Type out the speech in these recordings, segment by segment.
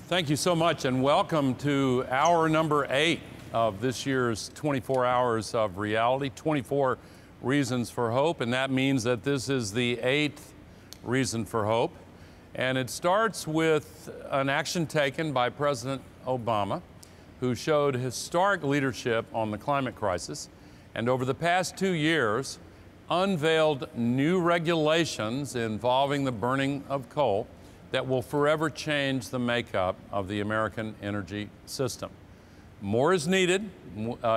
Thank you so much, and welcome to hour number 8 of this year's 24 Hours of Reality, 24 Reasons for Hope, and that means that this is the 8th reason for hope. And it starts with an action taken by President Obama, who showed historic leadership on the climate crisis, and over the past 2 years, unveiled new regulations involving the burning of coal that will forever change the makeup of the American energy system. More is needed.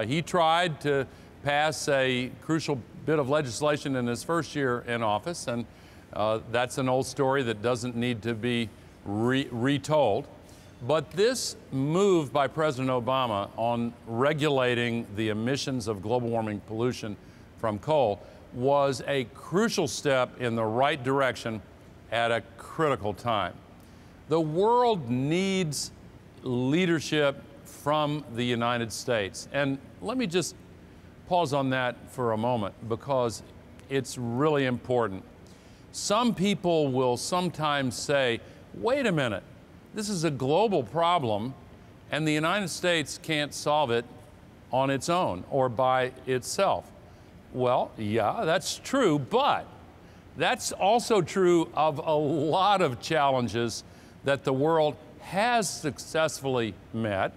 He tried to pass a crucial bit of legislation in his first year in office, and that's an old story that doesn't need to be retold. But this move by President Obama on regulating the emissions of global warming pollution from coal was a crucial step in the right direction at a critical time. The world needs leadership from the United States. And let me just pause on that for a moment because it's really important. Some people will sometimes say, wait a minute, this is a global problem and the United States can't solve it on its own or by itself. Well, yeah, that's true, but that's also true of a lot of challenges that the world has successfully met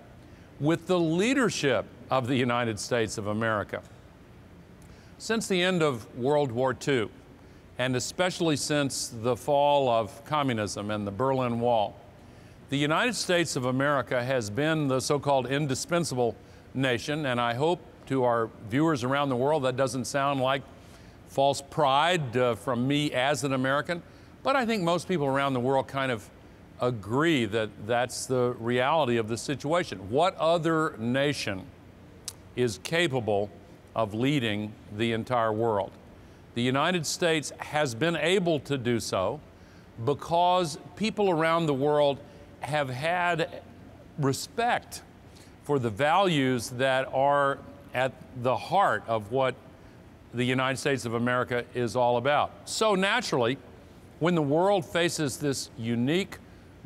with the leadership of the United States of America. Since the end of World War II, and especially since the fall of communism and the Berlin Wall, the United States of America has been the so-called indispensable nation, and I hope to our viewers around the world that doesn't sound like false pride from me as an American, but I think most people around the world kind of agree that that's the reality of the situation. What other nation is capable of leading the entire world? The United States has been able to do so because people around the world have had respect for the values that are at the heart of what the United States of America is all about. So naturally, when the world faces this unique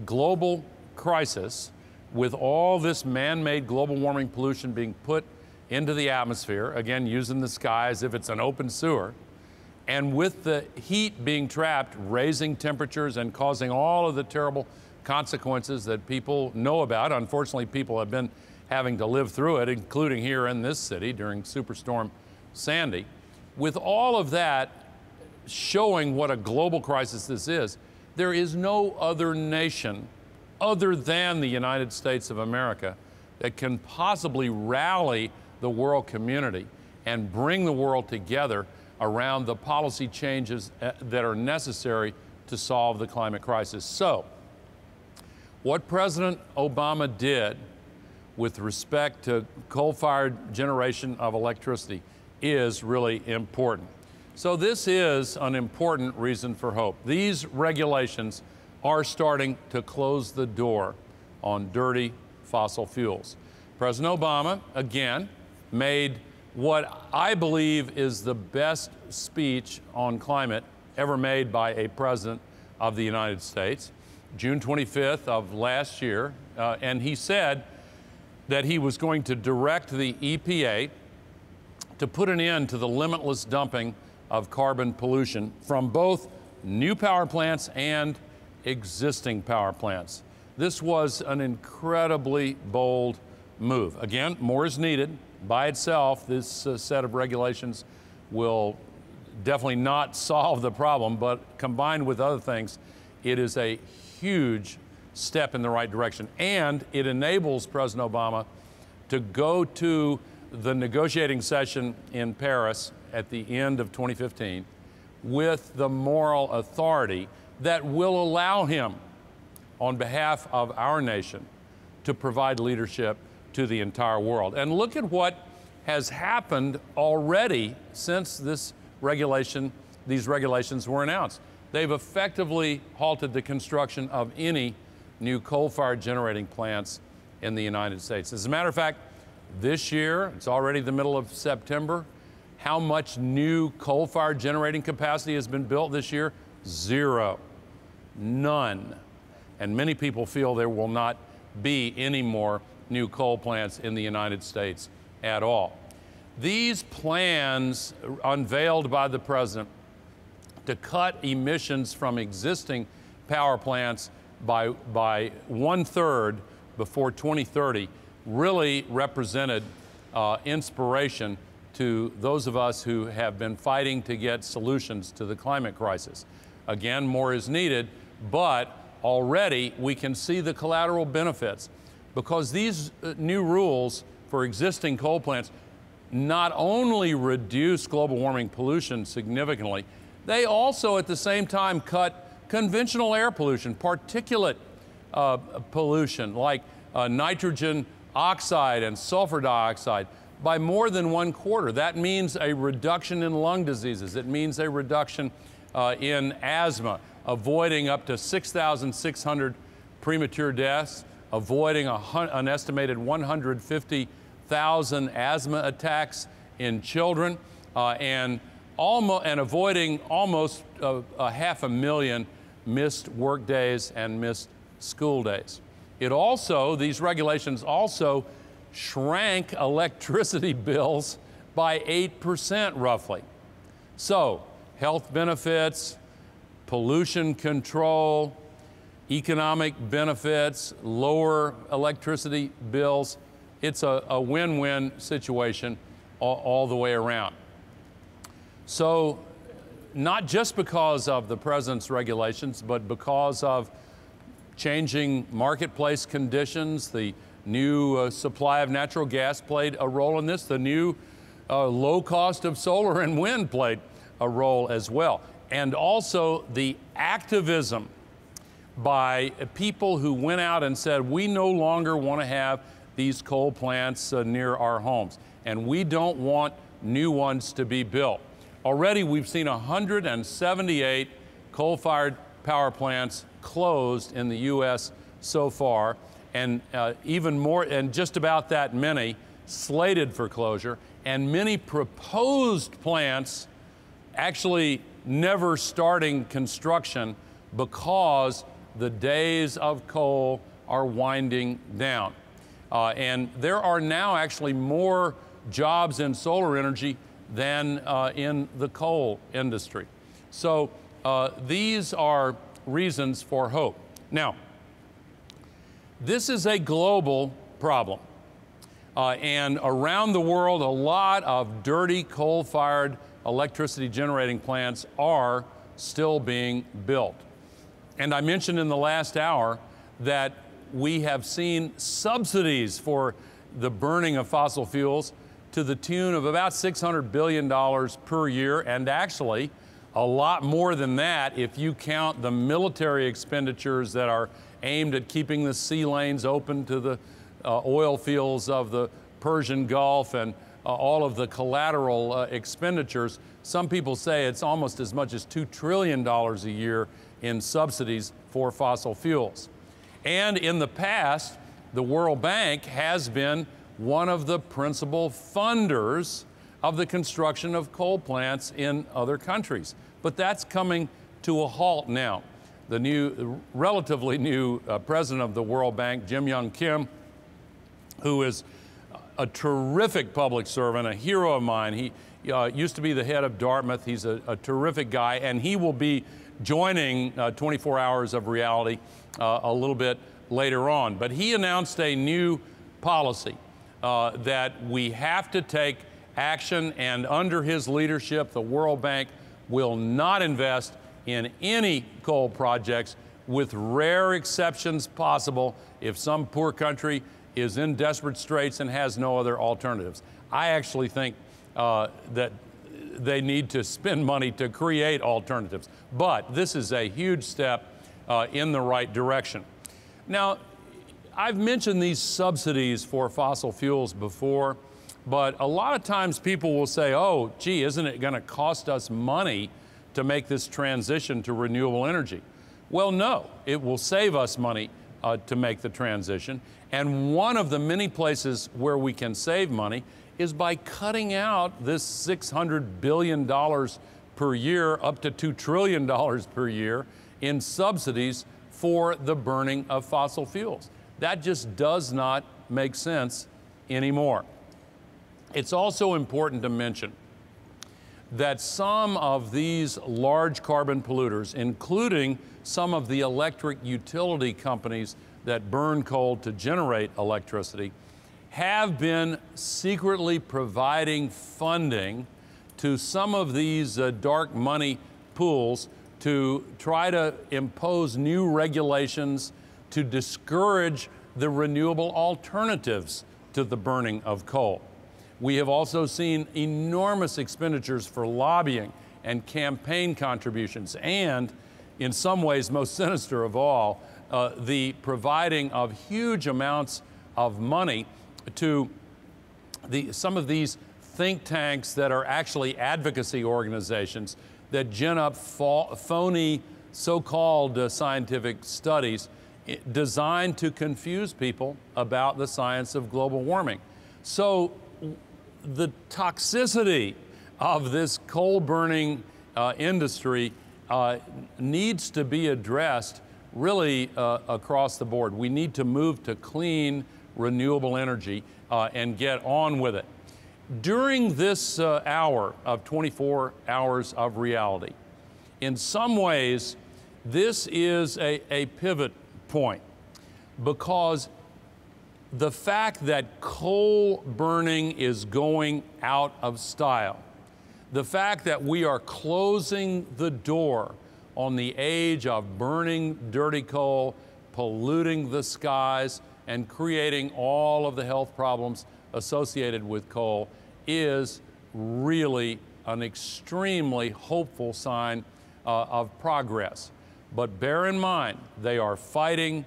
global crisis with all this man-made global warming pollution being put into the atmosphere, again using the sky as if it's an open sewer, and with the heat being trapped, raising temperatures and causing all of the terrible consequences that people know about. Unfortunately, people have been having to live through it, including here in this city during Superstorm Sandy. With all of that showing what a global crisis this is, there is no other nation other than the United States of America that can possibly rally the world community and bring the world together around the policy changes that are necessary to solve the climate crisis. So, what President Obama did with respect to coal-fired generation of electricity is really important. So this is an important reason for hope. These regulations are starting to close the door on dirty fossil fuels. President Obama, again, made what I believe is the best speech on climate ever made by a president of the United States, June 25th of last year, and he said that he was going to direct the EPA to put an end to the limitless dumping of carbon pollution from both new power plants and existing power plants. This was an incredibly bold move. Again, more is needed. By itself, this set of regulations will definitely not solve the problem, but combined with other things, it is a huge step in the right direction. And it enables President Obama to go to the negotiating session in Paris at the end of 2015 with the moral authority that will allow him, on behalf of our nation, to provide leadership to the entire world. And look at what has happened already since these regulations were announced. They've effectively halted the construction of any new coal-fired generating plants in the United States. As a matter of fact, this year, it's already the middle of September, how much new coal-fired generating capacity has been built this year? Zero. None. And many people feel there will not be any more new coal plants in the United States at all. These plans unveiled by the president to cut emissions from existing power plants by 1/3 before 2030 really represented inspiration to those of us who have been fighting to get solutions to the climate crisis. Again, more is needed, but already we can see the collateral benefits because these new rules for existing coal plants not only reduce global warming pollution significantly, they also at the same time cut conventional air pollution, particulate pollution like nitrogen oxide and sulfur dioxide by more than 1/4. That means a reduction in lung diseases. It means a reduction in asthma, avoiding up to 6,600 premature deaths, avoiding an estimated 150,000 asthma attacks in children, and avoiding almost 500,000 missed work days and missed school days. These regulations also shrank electricity bills by 8% roughly. So, health benefits, pollution control, economic benefits, lower electricity bills. It's a win-win situation all the way around. So, not just because of the president's regulations, but because of changing marketplace conditions, the new supply of natural gas played a role in this. The new low cost of solar and wind played a role as well. And also the activism by people who went out and said, we no longer want to have these coal plants near our homes, and we don't want new ones to be built. Already we've seen 178 coal-fired power plants closed in the U.S. so far, and even more, and just about that many slated for closure, and many proposed plants actually never starting construction because the days of coal are winding down. And there are now actually more jobs in solar energy than in the coal industry. So these are reasons for hope. Now, this is a global problem. And around the world, a lot of dirty coal-fired electricity generating plants are still being built. And I mentioned in the last hour that we have seen subsidies for the burning of fossil fuels to the tune of about $600 billion per year, and actually a lot more than that if you count the military expenditures that are aimed at keeping the sea lanes open to the oil fields of the Persian Gulf and all of the collateral expenditures. Some people say it's almost as much as $2 trillion a year in subsidies for fossil fuels. And in the past, the World Bank has been one of the principal funders of the construction of coal plants in other countries. But that's coming to a halt now. The relatively new president of the World Bank, Jim Kim, who is a terrific public servant, a hero of mine. He used to be the head of Dartmouth. He's a terrific guy, and he will be joining 24 Hours of Reality a little bit later on. But he announced a new policy that we have to take action, and under his leadership, the World Bank will not invest in any coal projects, with rare exceptions possible if some poor country is in desperate straits and has no other alternatives. I actually think that they need to spend money to create alternatives. But this is a huge step in the right direction. Now, I've mentioned these subsidies for fossil fuels before, but a lot of times people will say, oh, gee, isn't it going to cost us money to make this transition to renewable energy? Well, no, it will save us money to make the transition. And one of the many places where we can save money is by cutting out this $600 billion per year, up to $2 trillion per year in subsidies for the burning of fossil fuels. That just does not make sense anymore. It's also important to mention that some of these large carbon polluters, including some of the electric utility companies that burn coal to generate electricity, have been secretly providing funding to some of these dark money pools to try to impose new regulations to discourage the renewable alternatives to the burning of coal. We have also seen enormous expenditures for lobbying and campaign contributions, and in some ways, most sinister of all, the providing of huge amounts of money to some of these think tanks that are actually advocacy organizations that gin up phony so-called scientific studies designed to confuse people about the science of global warming. So the toxicity of this coal burning industry needs to be addressed really across the board. We need to move to clean, renewable energy and get on with it. During this hour of 24 hours of reality, in some ways, this is a pivot point, because the fact that coal burning is going out of style, the fact that we are closing the door on the age of burning dirty coal, polluting the skies, and creating all of the health problems associated with coal is really an extremely hopeful sign of progress. But bear in mind, they are fighting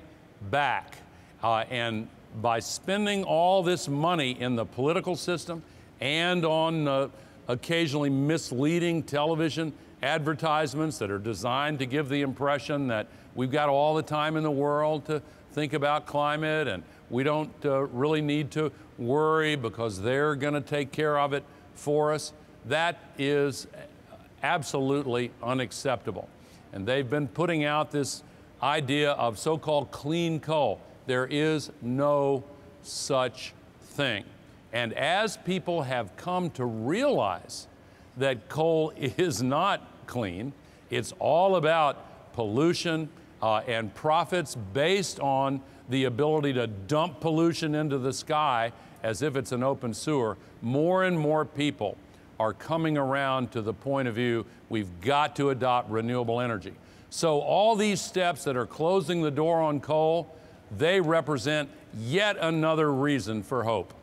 back. And by spending all this money in the political system and on occasionally misleading television advertisements that are designed to give the impression that we've got all the time in the world to think about climate and we don't really need to worry because they're going to take care of it for us, that is absolutely unacceptable. And they've been putting out this idea of so-called clean coal. There is no such thing. And as people have come to realize that coal is not clean, it's all about pollution and profits based on the ability to dump pollution into the sky as if it's an open sewer, more and more people are coming around to the point of view we've got to adopt renewable energy. So all these steps that are closing the door on coal, they represent yet another reason for hope.